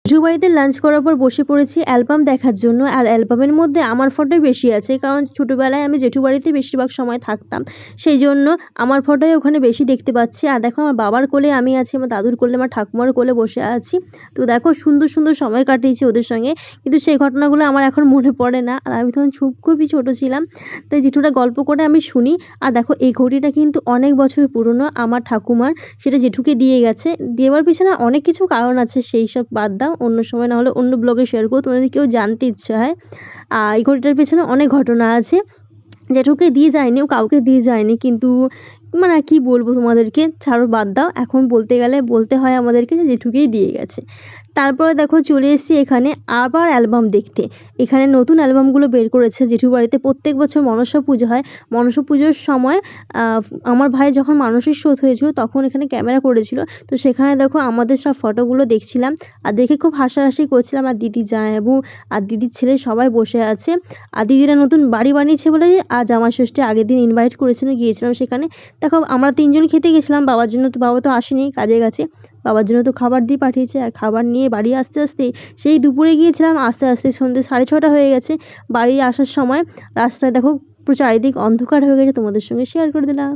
জেঠুবাড়িতে lunch করার পর বসে পড়েছি অ্যালবাম দেখার জন্য। আর অ্যালবামের মধ্যে আমার ফটোই বেশি আছে, কারণ ছোটোবেলায় আমি জেঠুবাড়িতেই বেশিরভাগ সময় থাকতাম। সেই জন্য আমার ফটোই ওখানে বেশি দেখতে পাচ্ছি। আর দেখো আমার বাবার কোলে আমি আছি, আমার দাদুর কোলে, আমার ঠাকুমার কোলে বসে আছি। তো দেখো সুন্দর সুন্দর সময় কাটিয়েছি ওদের সঙ্গে, কিন্তু সেই ঘটনাগুলো আমার এখন মনে পড়ে না। আর আমি তখন খুবই ছোটো ছিলাম, তাই জেঠুরা গল্প করে আমি শুনি। আর দেখো এই ঘড়িটা কিন্তু অনেক বছর পুরনো আমার ঠাকুমার, সেটা জেঠুকে দিয়ে গেছে। দেওয়ার পিছনে অনেক কিছু কারণ আছে, সেই সব বাদ দাও, অন্য সময় না হলে অন্য ব্লগে শেয়ার করবো, তোমাদের যদি কেউ জানতে ইচ্ছে হয়। এই ঘড়িটার পেছনে অনেক ঘটনা আছে। জেঠুকে দিয়ে যায়নি, ও কাউকে দিয়ে যায়নি, কিন্তু মানে কি বলবো তোমাদেরকে, ছাড়ো বাদ দাও। এখন বলতে গেলে বলতে হয় আমাদেরকে যে জেঠুকেই দিয়ে গেছে। তারপরে দেখো চলে এসেছি এখানে আবার অ্যালবাম দেখতে। এখানে নতুন অ্যালবামগুলো বের করেছে জেঠু বাড়িতে। প্রত্যেক বছর মনসা পুজো হয়। মনসা পুজোর সময় আমার ভাই যখন মানসিক শোধ হয়েছিল তখন এখানে ক্যামেরা করেছিল। তো সেখানে দেখো আমাদের সব ফটোগুলো দেখছিলাম, আর দেখে খুব হাসাহাসি করছিলাম। আর দিদি, জামাইবাবু আর দিদির ছেলে সবাই বসে আছে। আর দিদিরা নতুন বাড়ি বানিয়েছে বলে আজ জামাই ষষ্ঠী আগের দিন ইনভাইট করেছিল, গিয়েছিলাম সেখানে। দেখো আমরা 3 জন খেতে গেছিলাম, বাবার জন্য তো বাবা তো আসেনি, কাজে গেছে। বাবার জন্য তো খাবার দিয়ে পাঠিয়েছে, আর খাবার নিয়ে বাড়ি আসতে আসতে সেই দুপুরে গিয়েছিলাম, আস্তে আস্তে সন্ধ্যে 6:30 হয়ে গেছে। বাড়ি আসার সময় রাস্তায় দেখো পুরো চারিদিক অন্ধকার হয়ে গেছে, তোমাদের সঙ্গে শেয়ার করে দিলাম।